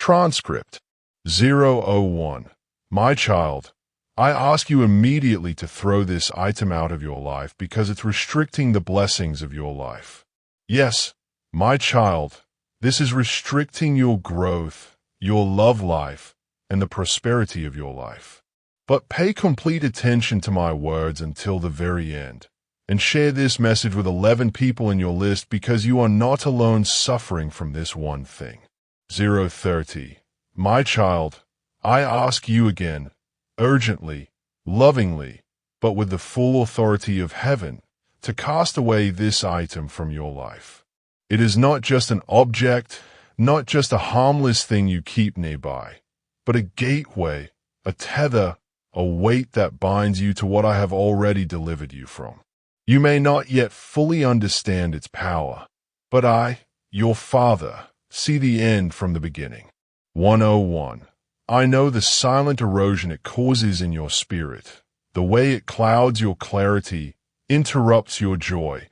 Transcript 001. My child, I ask you immediately to throw this item out of your life because it's restricting the blessings of your life. Yes, my child, this is restricting your growth, your love life, and the prosperity of your life. But pay complete attention to my words until the very end, and share this message with 11 people in your list because you are not alone suffering from this one thing. 030. My child, I ask you again, urgently, lovingly, but with the full authority of heaven, to cast away this item from your life. It is not just an object, not just a harmless thing you keep nearby, but a gateway, a tether, a weight that binds you to what I have already delivered you from. You may not yet fully understand its power, but I, your Father, see the end from the beginning. 101. I know the silent erosion it causes in your spirit, the way it clouds your clarity, interrupts your joy,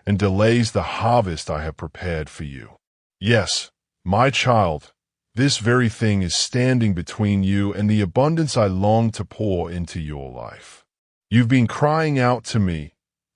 and delays the harvest I have prepared for you. Yes, my child, this very thing is standing between you and the abundance I long to pour into your life. You've been crying out to me,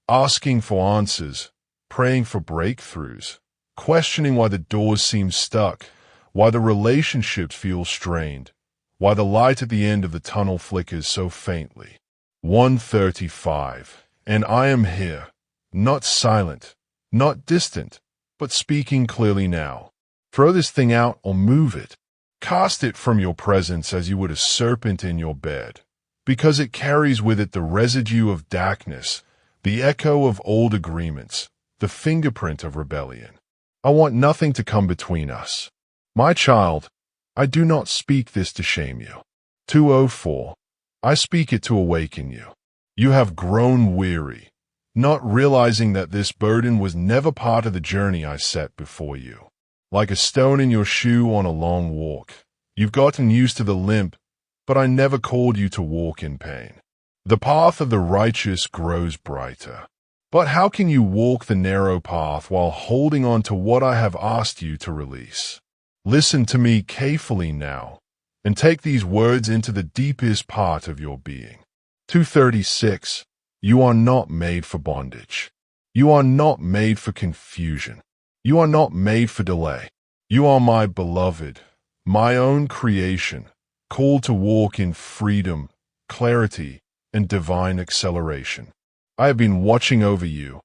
asking for answers, praying for breakthroughs, questioning why the doors seem stuck, why the relationships feel strained, why the light at the end of the tunnel flickers so faintly. 135. And I am here, not silent, not distant, but speaking clearly now. Throw this thing out or move it. Cast it from your presence as you would a serpent in your bed, because it carries with it the residue of darkness, the echo of old agreements, the fingerprint of rebellion. I want nothing to come between us. My child, I do not speak this to shame you. 204. I speak it to awaken you. You have grown weary, not realizing that this burden was never part of the journey I set before you. Like a stone in your shoe on a long walk, you've gotten used to the limp, but I never called you to walk in pain. The path of the righteous grows brighter. But how can you walk the narrow path while holding on to what I have asked you to release? Listen to me carefully now, and take these words into the deepest part of your being. 236. You are not made for bondage. You are not made for confusion. You are not made for delay. You are my beloved, my own creation, called to walk in freedom, clarity, and divine acceleration. I have been watching over you,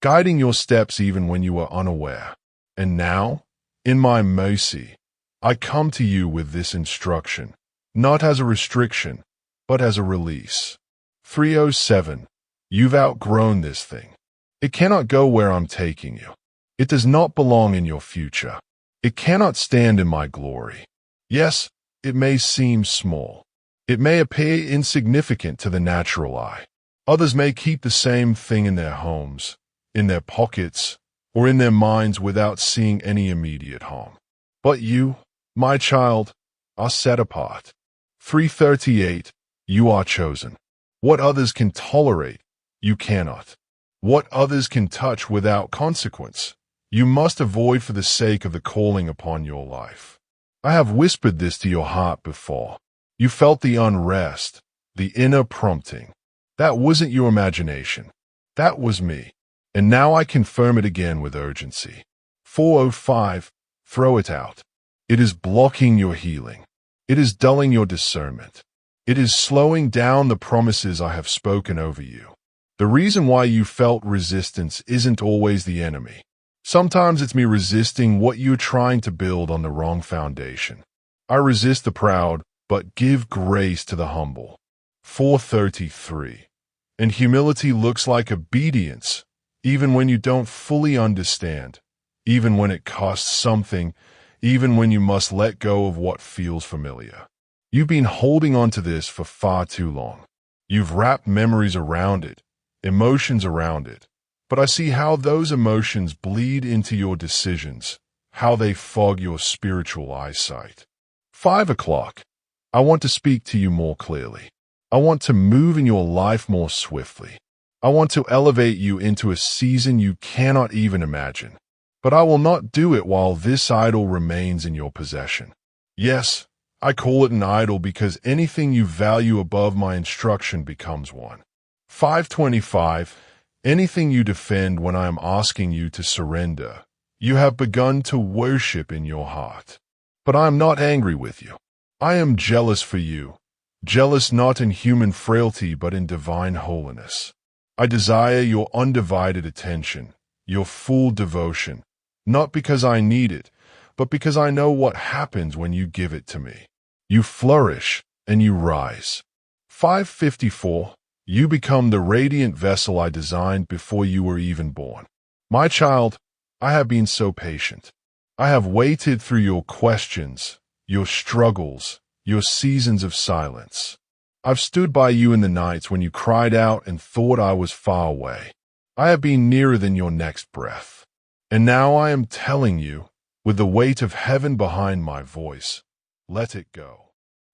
guiding your steps even when you were unaware. And now, in my mercy, I come to you with this instruction, not as a restriction, but as a release. 307. You've outgrown this thing. It cannot go where I'm taking you. It does not belong in your future. It cannot stand in my glory. Yes, it may seem small. It may appear insignificant to the natural eye. Others may keep the same thing in their homes, in their pockets, or in their minds without seeing any immediate harm. But you, my child, are set apart. 338. You are chosen. What others can tolerate, you cannot. What others can touch without consequence, you must avoid for the sake of the calling upon your life. I have whispered this to your heart before. You felt the unrest, the inner prompting. That wasn't your imagination. That was me. And now I confirm it again with urgency. 405. Throw it out. It is blocking your healing. It is dulling your discernment. It is slowing down the promises I have spoken over you. The reason why you felt resistance isn't always the enemy. Sometimes it's me resisting what you're trying to build on the wrong foundation. I resist the proud, but give grace to the humble. 433. And humility looks like obedience, even when you don't fully understand, even when it costs something, even when you must let go of what feels familiar. You've been holding on to this for far too long. You've wrapped memories around it, emotions around it, but I see how those emotions bleed into your decisions, how they fog your spiritual eyesight. 5 o'clock. I want to speak to you more clearly. I want to move in your life more swiftly. I want to elevate you into a season you cannot even imagine. But I will not do it while this idol remains in your possession. Yes, I call it an idol because anything you value above my instruction becomes one. 525. Anything you defend when I am asking you to surrender, you have begun to worship in your heart. But I am not angry with you. I am jealous for you, jealous not in human frailty but in divine holiness. I desire your undivided attention, your full devotion, not because I need it, but because I know what happens when you give it to me. You flourish and you rise. 554. You become the radiant vessel I designed before you were even born. My child, I have been so patient. I have waited through your questions, your struggles, your seasons of silence. I've stood by you in the nights when you cried out and thought I was far away. I have been nearer than your next breath. And now I am telling you, with the weight of heaven behind my voice, let it go.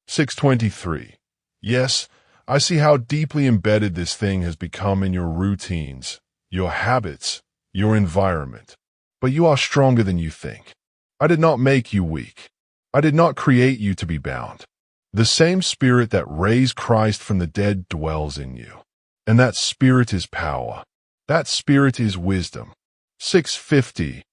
623. Yes, I see how deeply embedded this thing has become in your routines, your habits, your environment. But you are stronger than you think. I did not make you weak. I did not create you to be bound. The same spirit that raised Christ from the dead dwells in you. And that spirit is power. That spirit is wisdom. 650.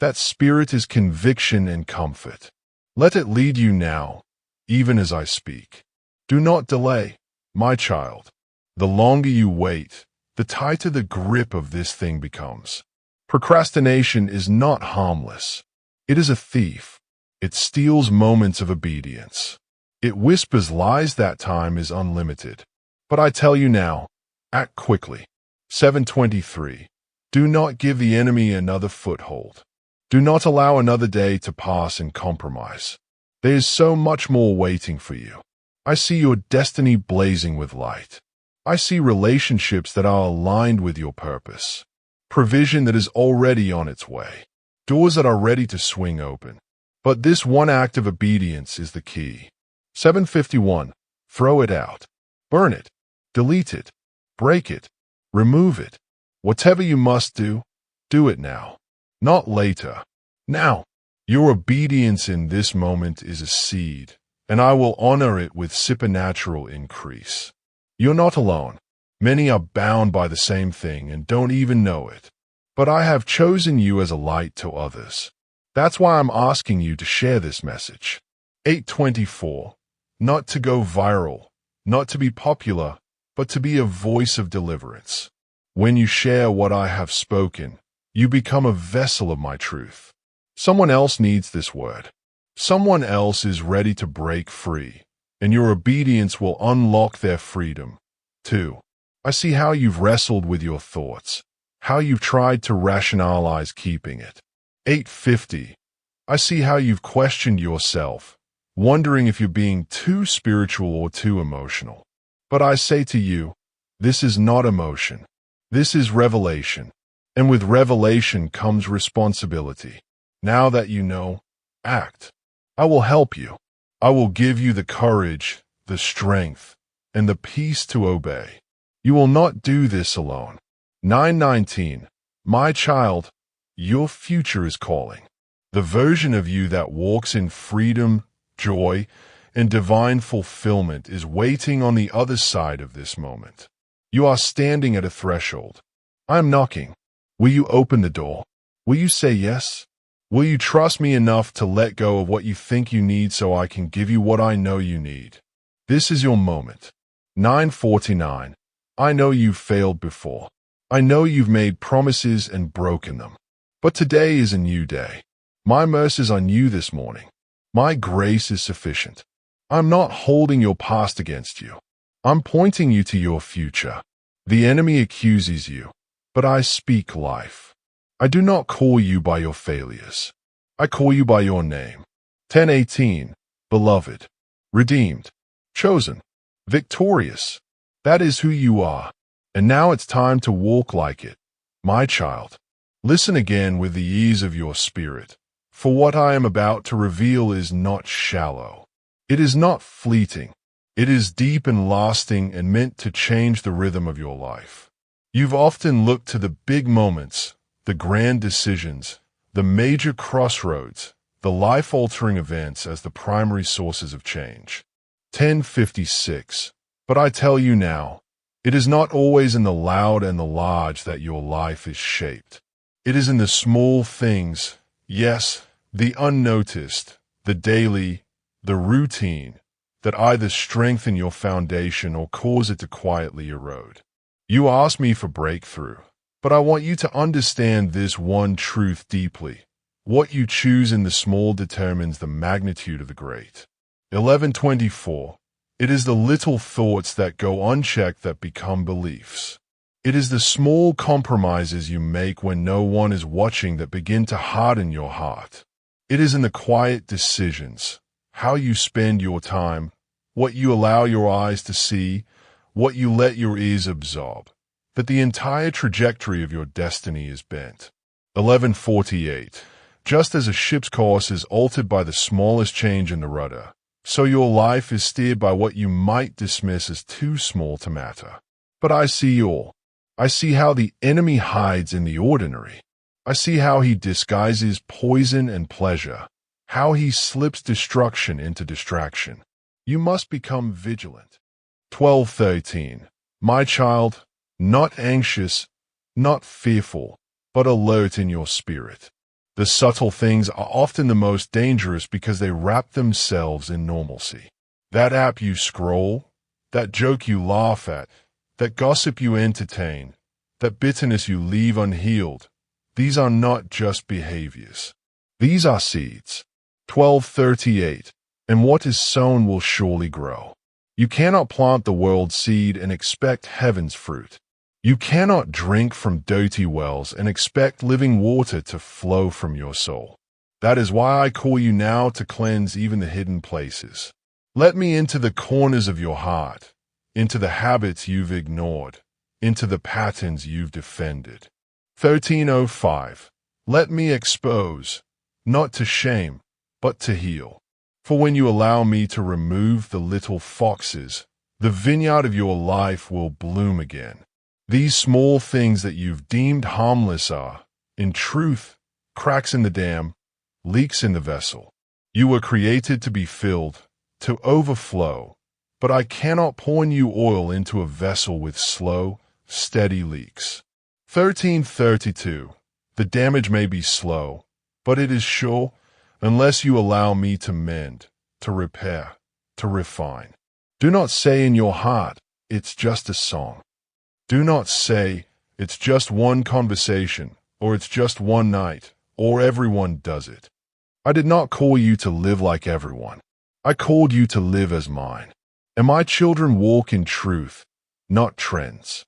That spirit is conviction and comfort. Let it lead you now, even as I speak. Do not delay, my child. The longer you wait, the tighter the grip of this thing becomes. Procrastination is not harmless. It is a thief. It steals moments of obedience. It whispers lies that time is unlimited. But I tell you now, act quickly. 723. Do not give the enemy another foothold. Do not allow another day to pass in compromise. There is so much more waiting for you. I see your destiny blazing with light. I see relationships that are aligned with your purpose. Provision that is already on its way. Doors that are ready to swing open. But this one act of obedience is the key. 751. Throw it out. Burn it. Delete it. Break it. Remove it. Whatever you must do, do it now. Not later. Now. Your obedience in this moment is a seed, and I will honor it with supernatural increase. You're not alone. Many are bound by the same thing and don't even know it. But I have chosen you as a light to others. That's why I'm asking you to share this message. 824. Not to go viral, not to be popular, but to be a voice of deliverance. When you share what I have spoken, you become a vessel of my truth. Someone else needs this word. Someone else is ready to break free, and your obedience will unlock their freedom. 2. I see how you've wrestled with your thoughts, how you've tried to rationalize keeping it. 850. I see how you've questioned yourself, wondering if you're being too spiritual or too emotional. But I say to you, this is not emotion. This is revelation. And with revelation comes responsibility. Now that you know, act. I will help you. I will give you the courage, the strength, and the peace to obey. You will not do this alone. 919. My child, your future is calling. The version of you that walks in freedom, joy, and divine fulfillment is waiting on the other side of this moment. You are standing at a threshold. I am knocking. Will you open the door? Will you say yes? Will you trust me enough to let go of what you think you need so I can give you what I know you need? This is your moment. 949. I know you've failed before. I know you've made promises and broken them. But today is a new day. My mercies are new this morning. My grace is sufficient. I'm not holding your past against you. I'm pointing you to your future. The enemy accuses you, but I speak life. I do not call you by your failures. I call you by your name. 1018. Beloved, redeemed, chosen, victorious. That is who you are. And now it's time to walk like it. My child, listen again with the ease of your spirit. For what I am about to reveal is not shallow. It is not fleeting. It is deep and lasting and meant to change the rhythm of your life. You've often looked to the big moments, the grand decisions, the major crossroads, the life-altering events as the primary sources of change. 1056. But I tell you now, it is not always in the loud and the large that your life is shaped. It is in the small things, yes, the unnoticed, the daily, the routine, that either strengthen your foundation or cause it to quietly erode. You ask me for breakthrough, but I want you to understand this one truth deeply. What you choose in the small determines the magnitude of the great. 1124. It is the little thoughts that go unchecked that become beliefs. It is the small compromises you make when no one is watching that begin to harden your heart. It is in the quiet decisions, how you spend your time, what you allow your eyes to see, what you let your ears absorb, that the entire trajectory of your destiny is bent. 1148. Just as a ship's course is altered by the smallest change in the rudder, so your life is steered by what you might dismiss as too small to matter. But I see all. I see how the enemy hides in the ordinary. I see how he disguises poison and pleasure, how he slips destruction into distraction. You must become vigilant. 1213. My child, not anxious, not fearful, but alert in your spirit. The subtle things are often the most dangerous because they wrap themselves in normalcy. That app you scroll, that joke you laugh at, that gossip you entertain, that bitterness you leave unhealed, these are not just behaviors. These are seeds. 1238. And what is sown will surely grow. You cannot plant the world's seed and expect heaven's fruit. You cannot drink from dirty wells and expect living water to flow from your soul. That is why I call you now to cleanse even the hidden places. Let me into the corners of your heart, into the habits you've ignored, into the patterns you've defended. 1305. Let me expose, not to shame, but to heal. For when you allow me to remove the little foxes, the vineyard of your life will bloom again. These small things that you've deemed harmless are, in truth, cracks in the dam, leaks in the vessel. You were created to be filled, to overflow, but I cannot pour new oil into a vessel with slow, steady leaks. 1332. The damage may be slow, but it is sure, unless you allow me to mend, to repair, to refine. Do not say in your heart, it's just a song. Do not say, it's just one conversation, or it's just one night, or everyone does it. I did not call you to live like everyone. I called you to live as mine. And my children walk in truth, not trends.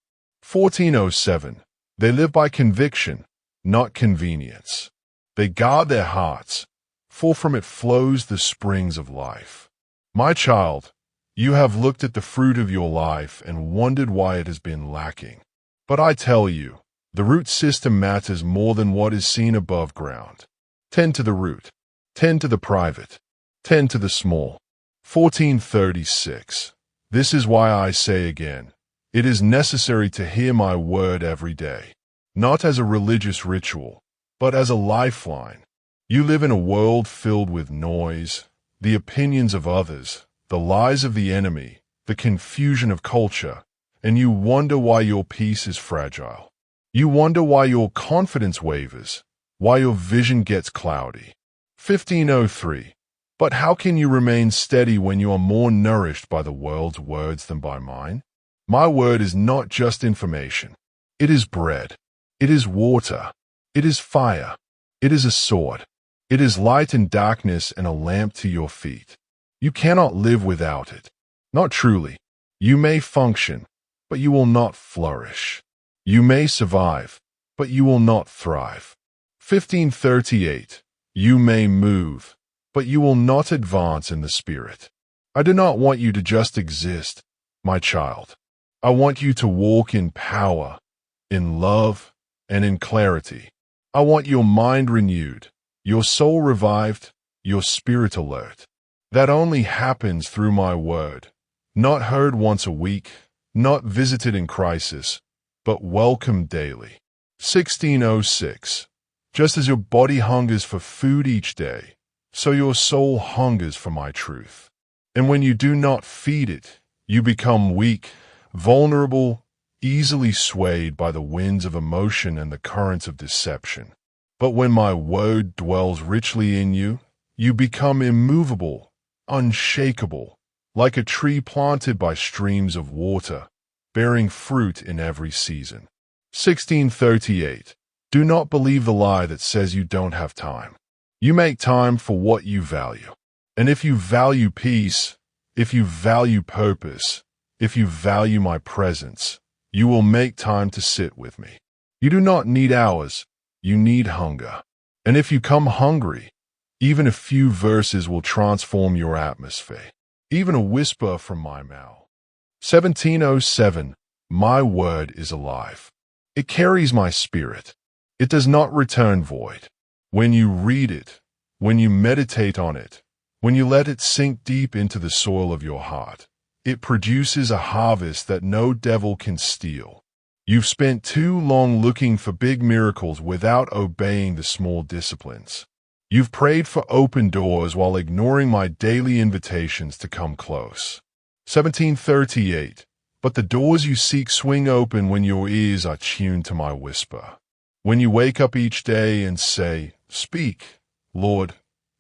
1407. They live by conviction, not convenience. They guard their hearts, for from it flows the springs of life. My child, you have looked at the fruit of your life and wondered why it has been lacking. But I tell you, the root system matters more than what is seen above ground. Tend to the root. Tend to the private. Tend to the small. 1436. This is why I say again, it is necessary to hear my word every day, not as a religious ritual, but as a lifeline. You live in a world filled with noise, the opinions of others, the lies of the enemy, the confusion of culture, and you wonder why your peace is fragile. You wonder why your confidence wavers, why your vision gets cloudy. 1503. But how can you remain steady when you are more nourished by the world's words than by mine? My word is not just information. It is bread. It is water. It is fire. It is a sword. It is light in darkness and a lamp to your feet. You cannot live without it. Not truly. You may function, but you will not flourish. You may survive, but you will not thrive. 1538. You may move, but you will not advance in the spirit. I do not want you to just exist, my child. I want you to walk in power, in love, and in clarity. I want your mind renewed, your soul revived, your spirit alert. That only happens through my word, not heard once a week, not visited in crisis, but welcomed daily. 1606. Just as your body hungers for food each day, So your soul hungers for my truth. And when you do not feed it, you become weak, vulnerable, easily swayed by the winds of emotion and the currents of deception. But when my word dwells richly in you, you become immovable, unshakable, like a tree planted by streams of water, bearing fruit in every season. 1638. Do not believe the lie that says you don't have time. You make time for what you value. And if you value peace, if you value purpose, if you value my presence, you will make time to sit with me. You do not need hours, you need hunger. And if you come hungry, even a few verses will transform your atmosphere. Even a whisper from my mouth. 1707. My word is alive. It carries my spirit. It does not return void. When you read it, when you meditate on it, when you let it sink deep into the soil of your heart, it produces a harvest that no devil can steal. You've spent too long looking for big miracles without obeying the small disciplines. You've prayed for open doors while ignoring my daily invitations to come close. 1738. But the doors you seek swing open when your ears are tuned to my whisper. When you wake up each day and say, "Speak, Lord,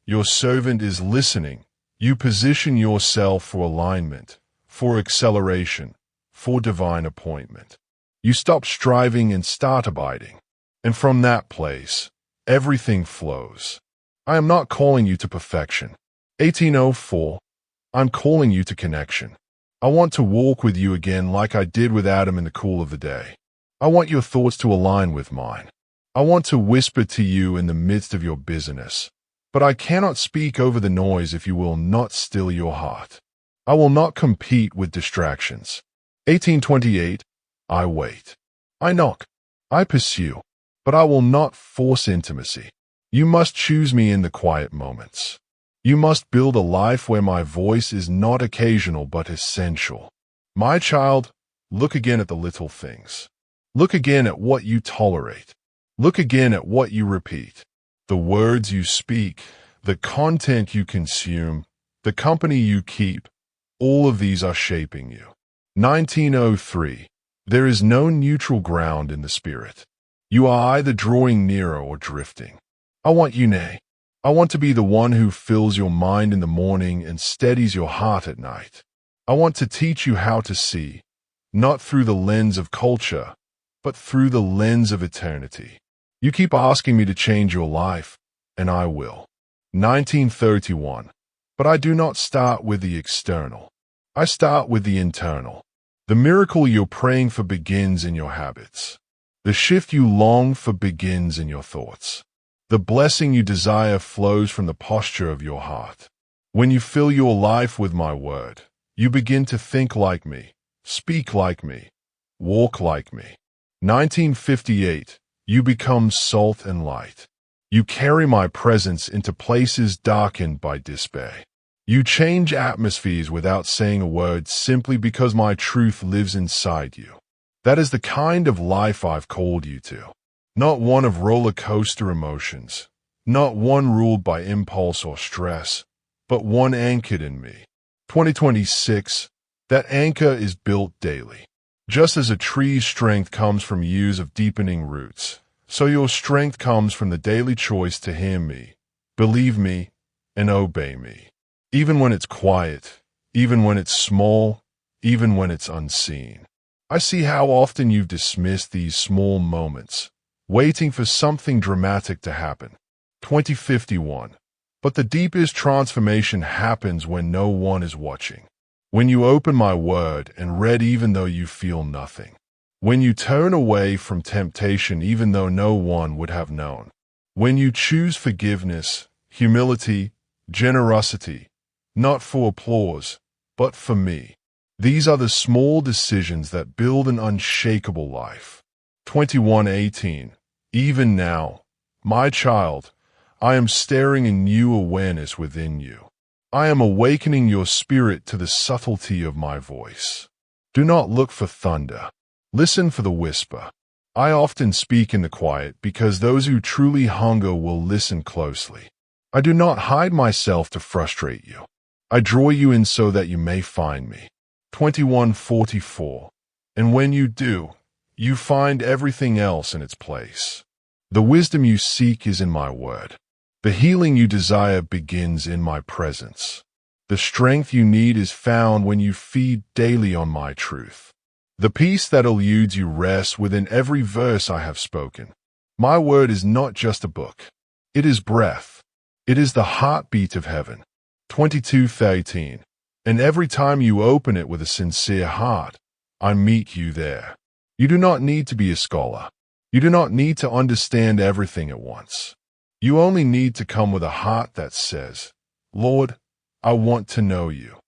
your servant is listening," you position yourself for alignment, for acceleration, for divine appointment. You stop striving and start abiding. And from that place, everything flows. I am not calling you to perfection. 1804. I'm calling you to connection. I want to walk with you again like I did with Adam in the cool of the day. I want your thoughts to align with mine. I want to whisper to you in the midst of your busyness. But I cannot speak over the noise if you will not still your heart. I will not compete with distractions. 1828. I wait. I knock. I pursue. But I will not force intimacy. You must choose me in the quiet moments. You must build a life where my voice is not occasional but essential. My child, look again at the little things. Look again at what you tolerate. Look again at what you repeat. The words you speak, the content you consume, the company you keep, all of these are shaping you. 1903. There is no neutral ground in the spirit. You are either drawing nearer or drifting. I want you, nay. I want to be the one who fills your mind in the morning and steadies your heart at night. I want to teach you how to see, not through the lens of culture, but through the lens of eternity. You keep asking me to change your life, and I will. 1931. But I do not start with the external. I start with the internal. The miracle you're praying for begins in your habits. The shift you long for begins in your thoughts. The blessing you desire flows from the posture of your heart. When you fill your life with my word, you begin to think like me, speak like me, walk like me. 1958. You become salt and light. You carry my presence into places darkened by despair. You change atmospheres without saying a word simply because my truth lives inside you. That is the kind of life I've called you to. Not one of roller coaster emotions, not one ruled by impulse or stress, but one anchored in me. 2026. That anchor is built daily. Just as a tree's strength comes from years of deepening roots, so your strength comes from the daily choice to hear me, believe me, and obey me. Even when it's quiet, even when it's small, even when it's unseen. I see how often you've dismissed these small moments, waiting for something dramatic to happen. 2051. But the deepest transformation happens when no one is watching. When you open my word and read even though you feel nothing. When you turn away from temptation even though no one would have known. When you choose forgiveness, humility, generosity, not for applause, but for me. These are the small decisions that build an unshakable life. 2118. Even now, my child, I am stirring a new awareness within you. I am awakening your spirit to the subtlety of my voice. Do not look for thunder. Listen for the whisper. I often speak in the quiet because those who truly hunger will listen closely. I do not hide myself to frustrate you. I draw you in so that you may find me. 21:44. And when you do, you find everything else in its place. The wisdom you seek is in my word. The healing you desire begins in my presence. The strength you need is found when you feed daily on my truth. The peace that eludes you rests within every verse I have spoken. My word is not just a book. It is breath. It is the heartbeat of heaven. 22:13. And every time you open it with a sincere heart, I meet you there. You do not need to be a scholar. You do not need to understand everything at once. You only need to come with a heart that says, Lord, I want to know you.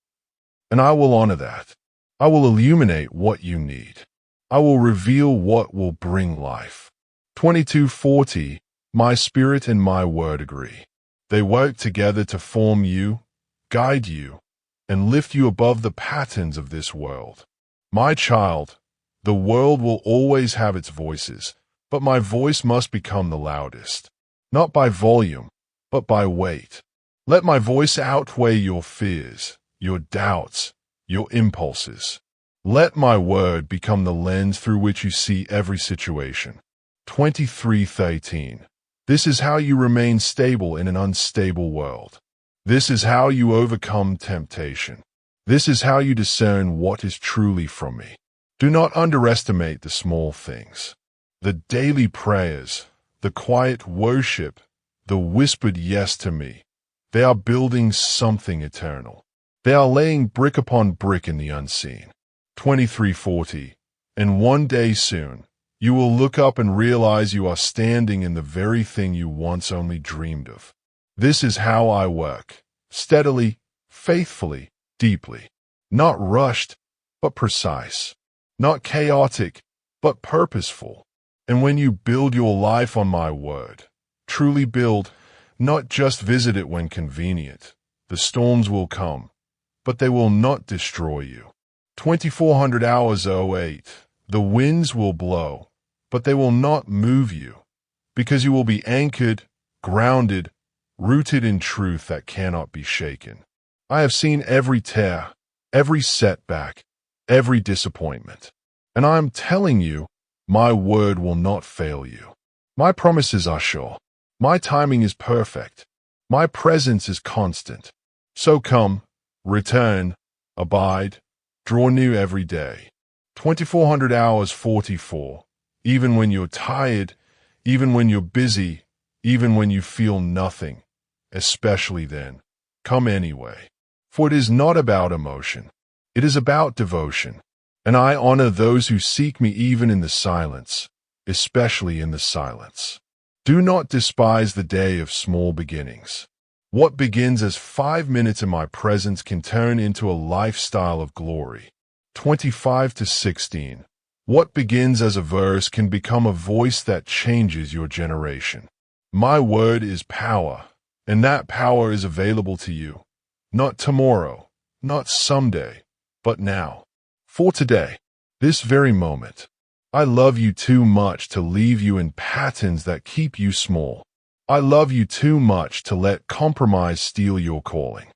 And I will honor that. I will illuminate what you need. I will reveal what will bring life. 22:40. My spirit and my word agree. They work together to form you, guide you, and lift you above the patterns of this world. My child, the world will always have its voices, but my voice must become the loudest. Not by volume, but by weight. Let my voice outweigh your fears, your doubts, your impulses. Let my word become the lens through which you see every situation. 23:13. This is how you remain stable in an unstable world. This is how you overcome temptation. This is how you discern what is truly from me. Do not underestimate the small things. The daily prayers, the quiet worship, the whispered yes to me. They are building something eternal. They are laying brick upon brick in the unseen. 23:40. And one day soon, you will look up and realize you are standing in the very thing you once only dreamed of. This is how I work. Steadily, faithfully, deeply. Not rushed, but precise. Not chaotic, but purposeful. And when you build your life on my word, truly build, not just visit it when convenient. The storms will come, but they will not destroy you. 2400 hours 08. The winds will blow, but they will not move you, because you will be anchored, grounded, rooted in truth that cannot be shaken. I have seen every tear, every setback, every disappointment. And I am telling you, my word will not fail you. My promises are sure. My timing is perfect. My presence is constant. So come, return, abide, draw new every day. 2400 hours 44. Even when you're tired, even when you're busy, even when you feel nothing, especially then, come anyway. For it is not about emotion. It is about devotion. And I honor those who seek me even in the silence, especially in the silence. Do not despise the day of small beginnings. What begins as 5 minutes in my presence can turn into a lifestyle of glory. 25-16. What begins as a verse can become a voice that changes your generation. My word is power, and that power is available to you. Not tomorrow, not someday, but now. For today, this very moment. I love you too much to leave you in patterns that keep you small. I love you too much to let compromise steal your calling.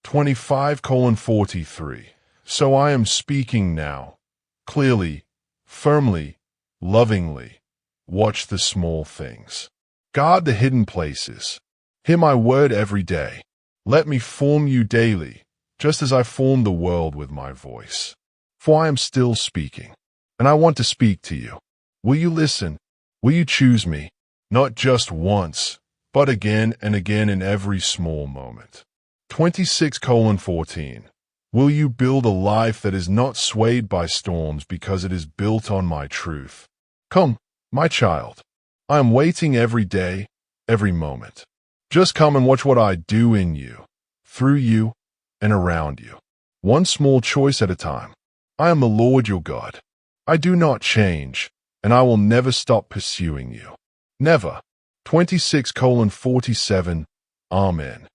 25:43. So I am speaking now, clearly, firmly, lovingly. Watch the small things. Guard the hidden places. Hear my word every day. Let me form you daily, just as I formed the world with my voice. For I am still speaking, and I want to speak to you. Will you listen? Will you choose me? Not just once, but again and again in every small moment. 26:14. Will you build a life that is not swayed by storms because it is built on my truth? Come, my child. I am waiting every day, every moment. Just come and watch what I do in you, through you, and around you. One small choice at a time. I am the Lord your God. I do not change, and I will never stop pursuing you. Never. 26:47. Amen.